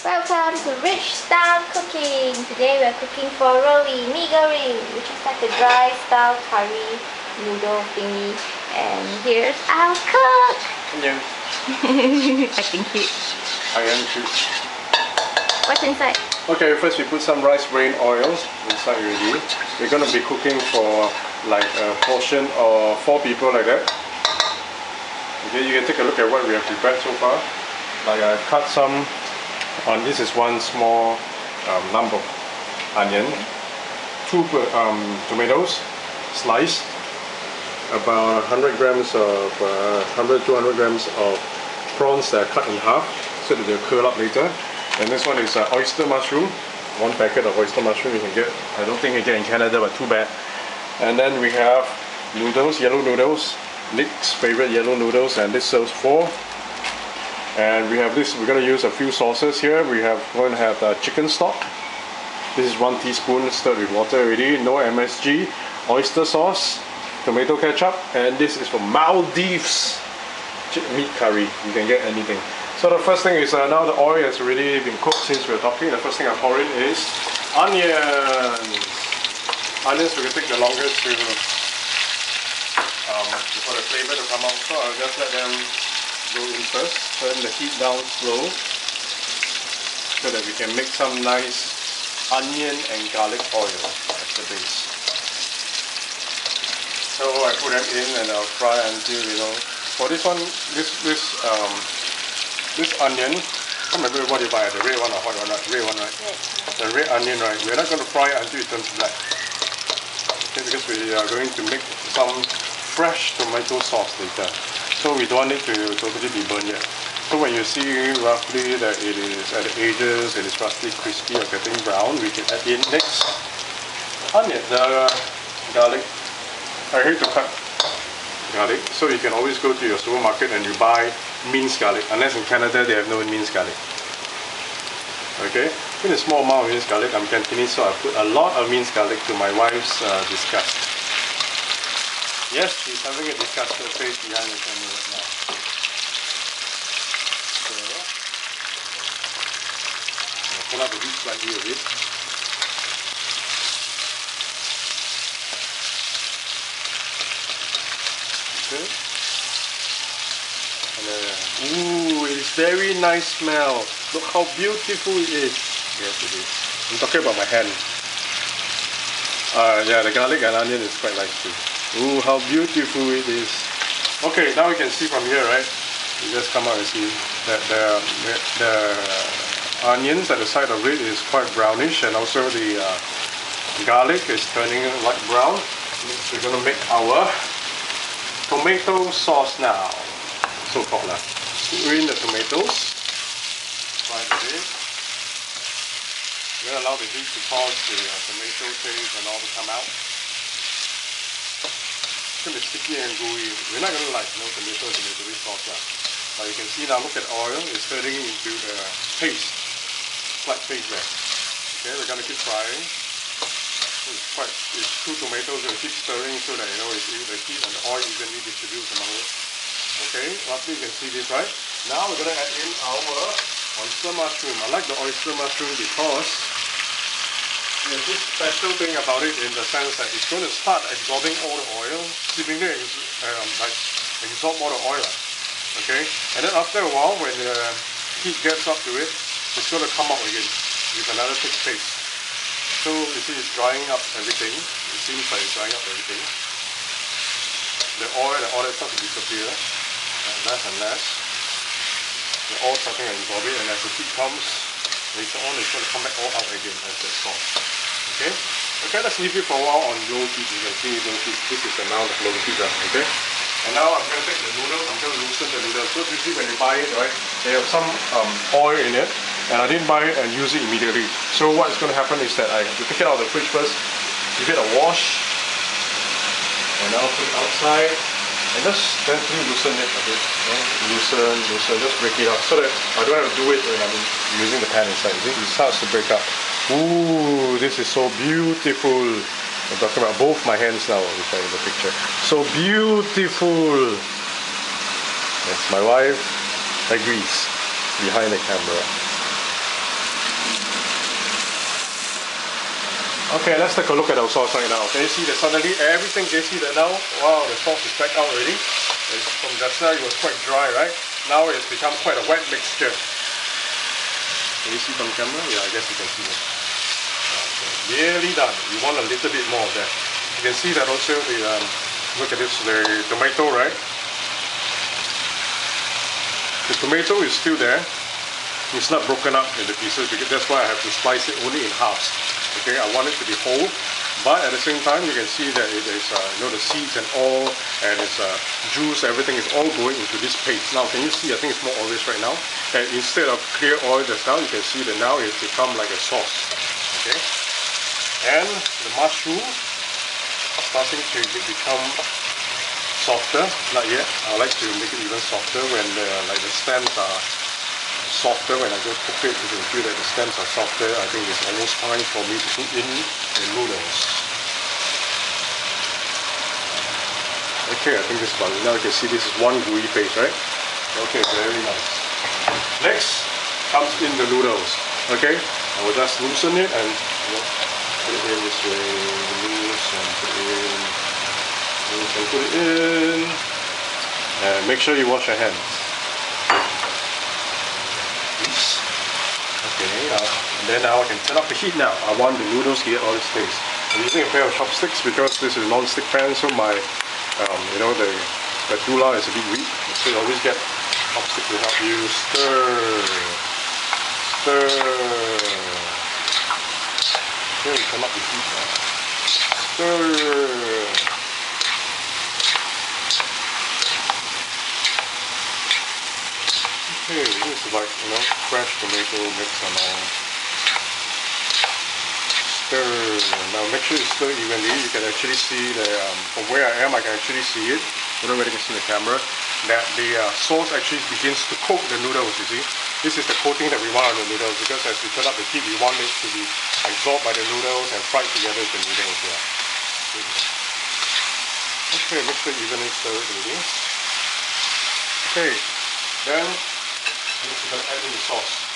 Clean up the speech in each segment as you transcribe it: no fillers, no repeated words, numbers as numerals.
Welcome to Rich Style Cooking. Today we're cooking for Rowie Mee Goreng, which is like a dry style curry noodle thingy. And here's our cook. Yeah. I think he. I am too. What's inside? Okay, first we put some rice bran oil inside already. We're gonna be cooking for like a portion of 4 people like that. Okay, you can take a look at what we have prepared so far. Like I've cut some. This is one small lump of onion, 2 tomatoes sliced, about 100 grams of 100-200 grams of prawns that are cut in half so that they'll curl up later. And this one is oyster mushroom, 1 packet of oyster mushroom you can get. I don't think you get in Canada, but too bad. And then we have noodles, yellow noodles, Nick's favorite yellow noodles, and this serves 4. And we have this, we're going to use a few sauces here. We're going to have chicken stock. This is 1 teaspoon stirred with water already. No MSG. Oyster sauce, tomato ketchup, and this is from Maldives meat curry. You can get anything. So the first thing is now the oil has already been cooked since we're talking. The first thing I pour in is onions. Onions will take the longest to for the flavor to come out. So I'll just let them go in first, turn the heat down slow so that we can make some nice onion and garlic oil as the base. So I put them in and I'll fry until, you know, for this one, this onion, I can't remember what you buy, the red one or white one, red one, right? The red onion, right? We're not going to fry it until it turns black. Okay, because we are going to make some fresh tomato sauce later. So we don't want it to totally be burnt yet. So when you see roughly that it is at the edges, it is roughly crispy or getting brown, we can add in next onion, the garlic. I hate to cut garlic, so you can always go to your supermarket and you buy minced garlic, unless in Canada they have no minced garlic. Okay, in a small amount of minced garlic, I'm Cantonese, so I put a lot of minced garlic to my wife's disgust. Yes, she's having a disgusted face behind the camera right now. So, I'll pull out the heat slightly a bit. Okay. And ooh, it is very nice smell. Look how beautiful it is. Yes, it is. I'm talking about my hand. Yeah, the garlic and onion is quite nice too. Ooh, how beautiful it is. Okay, now you can see from here, right? You just come out and see that the onions at the side of it is quite brownish, and also the garlic is turning light brown. So we're going to make our tomato sauce now. So called. Put in the tomatoes. Fry it a bit. We're going to allow the heat to cause the tomato taste and all to come out. It's going to be sticky and gooey. We're not going to like tomato sauce now. But you can see now, look at oil, it's turning into the paste. Slight paste there. Okay, we're going to keep frying. It's 2 tomatoes, we'll keep stirring so that the heat and the oil evenly distributes among it. Okay, roughly you can see this, right? Now we're going to add in our oyster mushroom. I like the oyster mushroom because there's this special thing about it in the sense that it's going to start absorbing all the oil, seemingly like absorb all the oil. Okay, and then after a while, when the heat gets up to it, it's going to come out again with another thick paste. So you see, it's drying up everything. It seems like it's drying up everything. The oil that starts to disappear, and less. The oil starting to absorb it, and as the heat comes, later on it's going to come back all out again as that sauce. Okay? Okay, let's leave it for a while on low heat. You can see low heat. This is the amount of low heat. Okay? And now I'm going to take the noodles, I'm going to loosen the noodles. So usually when you buy it, right, they have some oil in it, and I didn't buy it and use it immediately. So what's going to happen is that I have to take it out of the fridge first, give it a wash, and I'll put it outside, and just gently loosen it a bit. Loosen, just break it up so that I don't have to do it when I'm using the pan inside. You see, it starts to break up. Ooh, this is so beautiful. I'm talking about both my hands now, which are in the picture. So beautiful. Yes, my wife agrees behind the camera. Okay, let's take a look at our sauce right now. Can you see that suddenly everything, can you see that now? Wow, the sauce is back out already. From just now it was quite dry, right? Now it's become quite a wet mixture. Can you see from camera? Yeah, I guess you can see it. Okay, nearly done. You want a little bit more of that. You can see that also the, look at this, the tomato, right? The tomato is still there. It's not broken up into pieces because that's why I have to slice it only in halves. Okay, I want it to be whole, but at the same time you can see that it is, you know, the seeds and all, and its juice, everything is all going into this paste. Now, can you see? I think it's more orange right now. And instead of clear oil just now, you can see that now it's become like a sauce. Okay, and the mushroom are starting to become softer. Not yet. I like to make it even softer when like the stems are softer. When I go cook it, you can feel that the stems are softer. I think it's almost time for me to put in the noodles. Okay, I think this one. Now you can see this is one gooey paste, right? Okay, very nice. Next comes in the noodles. Okay, I will just loosen it and, you know, put it in this way. Loose and put it in. Loose and put it in. And make sure you wash your hands. Okay, and then now I can turn up the heat now. I want the noodles to get all this taste. I'm using a pair of chopsticks because this is a non-stick pan, so my, you know, the spatula is a bit weak. So you always get chopstick to help you stir. Stir. Okay, turn up the heat now. Stir. Okay, this is like, you know, fresh tomato mix and all. Stir. Now make sure you stir evenly. You can actually see the, from where I am, I can actually see it. I don't know whether you can see the camera. That the sauce actually begins to coat the noodles, you see. This is the coating that we want on the noodles, because as we turn up the heat, we want it to be absorbed by the noodles and fried together with the noodles here. Okay, make sure you evenly stir it really. Okay, then we're going to add in the sauce.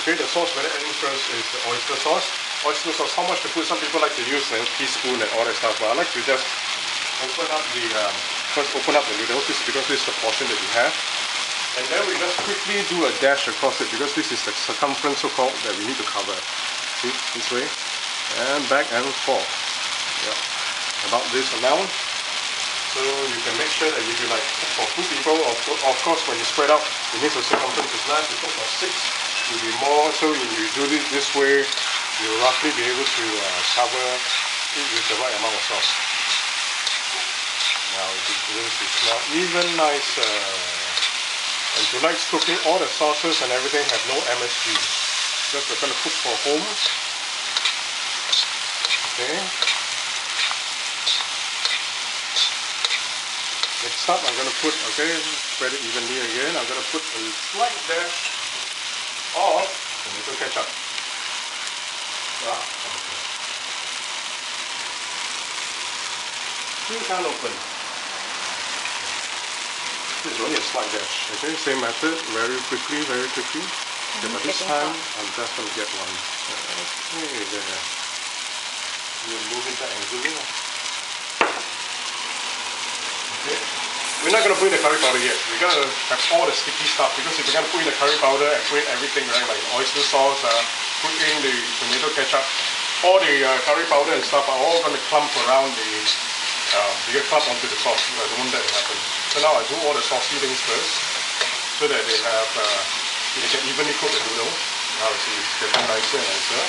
Okay, the sauce we're going to add in first is the oyster sauce. Oyster sauce, how much to put? Some people like to use a teaspoon and all that stuff, but I like to just open up the, first open up the noodles. This is because this is the portion that we have. And then we just quickly do a dash across it, because this is the circumference so-called that we need to cover. See, this way, and back and forth. Yeah, about this amount. So you can make sure that if you like for 2 people, of course when you spread out, it means the circumference is nice. If you cook for 6, it will be more. So if you do this way, you'll roughly be able to cover it with the right amount of sauce. Now it begins to smell even nicer. And tonight's cooking, all the sauces and everything have no MSG, because we're going to cook for home. Okay. Next up, I'm going to put, okay, spread it evenly again. I'm going to put a slight dash of tomato ketchup. Ah, okay. You can't open. This is only a slight dash. Okay, same method, very quickly, very quickly. Okay, but this time, I'm just going to get one. Okay, there. We'll move it back and zoom in. Okay. We're not going to put in the curry powder yet. We're going to have all the sticky stuff, because if we're going to put in the curry powder and put in everything, right, like oyster sauce, put in the tomato ketchup, all the curry powder and stuff are all going to clump around the, they clump onto the sauce. I don't want that to happen. So now I do all the saucy things first, so that they have, they can evenly cook the noodle. Now see, it's getting nicer and nicer.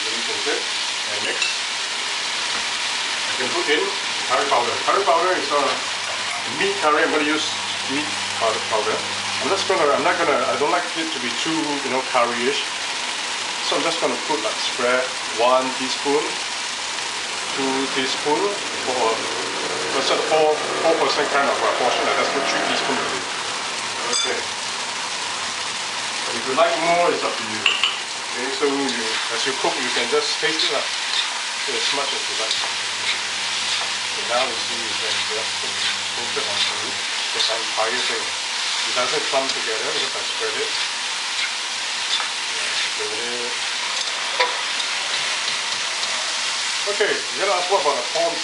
Evenly cooked it. And next, I can put in curry powder. Curry powder is meat curry. I'm going to use meat powder. I don't like it to be too, you know, curry-ish. So I'm just going to put, like, spread 1 teaspoon, 2 teaspoons for a 4% kind of portion. I just put 3 teaspoons of it. Okay. If you like more, it's up to you. Okay, so as you cook, you can just taste it up as much as you like. Okay, now we see you can just cook it onto this entire thing. It doesn't clump together because I spread it. Yeah, spread it. Okay, you're gonna ask what about the prawns?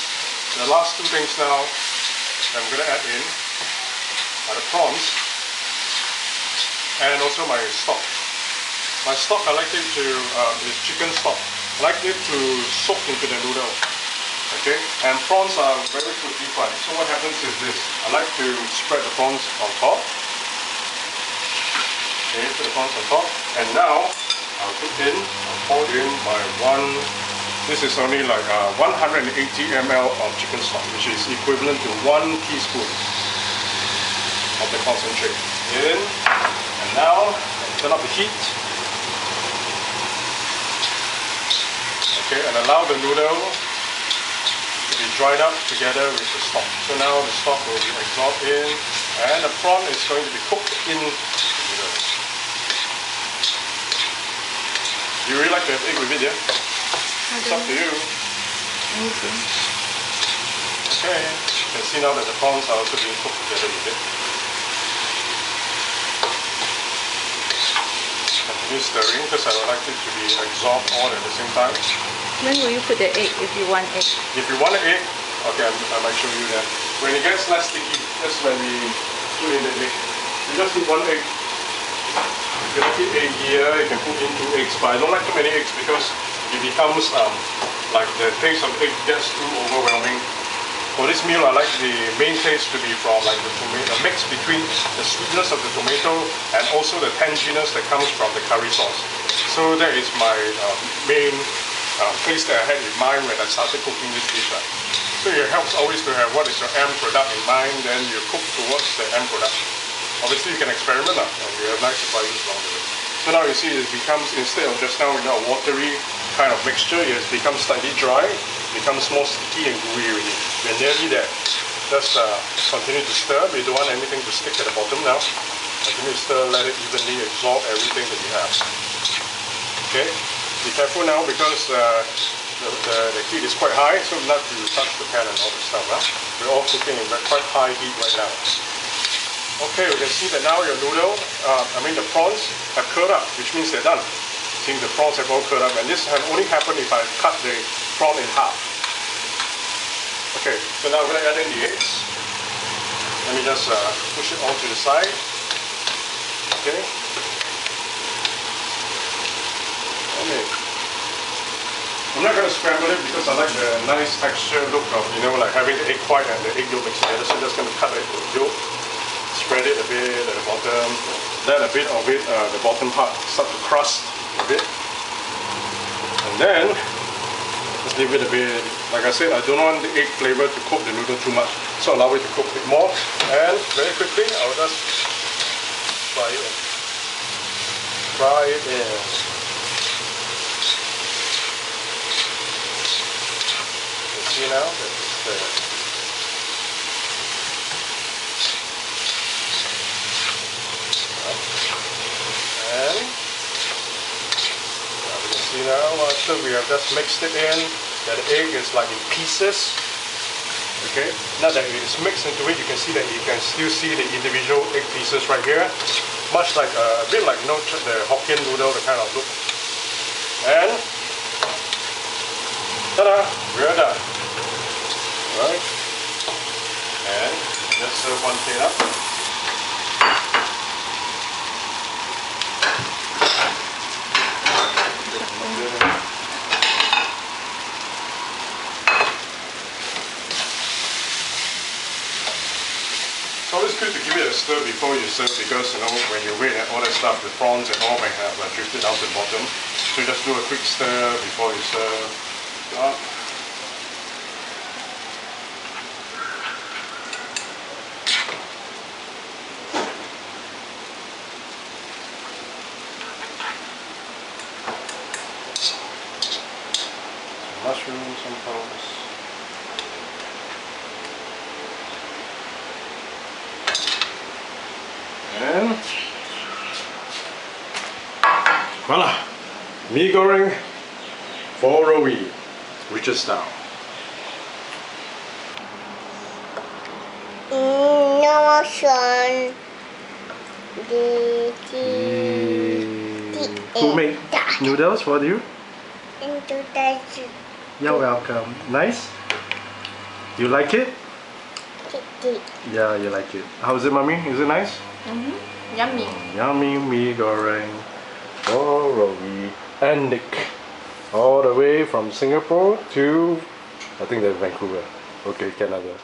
The last two things now that I'm gonna add in are the prawns and also my stock. My stock I like it to is chicken stock. I like it to soak into the noodle. Okay, and prawns are very quickly fried. So what happens is this: I like to spread the prawns on top. Okay, put the prawns on top, and now I'll pour in my this is only like 180 ml of chicken stock, which is equivalent to 1 teaspoon of the concentrate. In, and now turn up the heat. Okay, and allow the noodle to be dried up together with the stock. So now the stock will be absorbed in, and the prawn is going to be cooked in the noodle. You really like to have egg with it, yeah? It's up to you. Anything. Okay, you can see now that the prawns are also being cooked together with it. Continue stirring because I would like it to be absorbed all at the same time. When will you put the egg if you want egg? If you want an egg, okay, I might show you that. When it gets less sticky, that's when we put in the egg. You just need 1 egg. If you like it egg here, you can put in 2 eggs, but I don't like too many eggs because it becomes like the taste of egg gets too overwhelming. For this meal, I like the main taste to be from like the tomato, mix between the sweetness of the tomato and also the tanginess that comes from the curry sauce. So that is my main taste that I had in mind when I started cooking this dish. So it helps always to have what is your end product in mind, then you cook towards the end product. Obviously you can experiment and you have nice surprises along the way. So now you see it becomes, instead of just now a watery kind of mixture, it has become slightly dry, becomes more sticky and gooey already. We're nearly there. Just continue to stir. We don't want anything to stick at the bottom now. Continue to stir, let it evenly absorb everything that you have. Okay? Be careful now because the heat is quite high, so not to touch the pan and all this stuff. We're all cooking in quite high heat right now. Okay, we can see that now your noodle, the prawns have curled up, which means they're done. See, the prawns have all curled up, and this can only happen if I cut the prawn in half. Okay, so now I'm going to add in the eggs. Let me just push it all to the side. Okay. I'm not going to scramble it because I like the nice texture look of, like having the egg white and the egg yolk mixed together. So I'm just going to cut the yolk. Spread it a bit at the bottom, let a bit of it, the bottom part start to crust a bit, and then just leave it a bit. Like I said, I don't want the egg flavor to coat the noodle too much, so allow it to cook a bit more, and very quickly I'll just fry it in. Fry it in. You can see now that it's there. And we can see now after we have just mixed it in, that the egg is like in pieces. Okay, now that it is mixed into it, you can see that you can still see the individual egg pieces right here, much like a bit like the Hokkien noodle, the kind of look. And ta-da, we're done. Right, and just serve one plate up. It's always good to give it a stir before you serve because when you wait and all that stuff, the prawns and all may have drifted down to the bottom. So you just do a quick stir before you serve. Some mushrooms, some prawns. And voila! Mee Goreng for Rowie, Richard style. Who made noodles for you? You're welcome. Nice? You like it? Good. Yeah, you like it. How's it, mommy? Is it nice? Yummy. Yummy Mee Goreng for Rowie and Nick. All the way from Singapore to, I think that's Vancouver. Okay, Canada.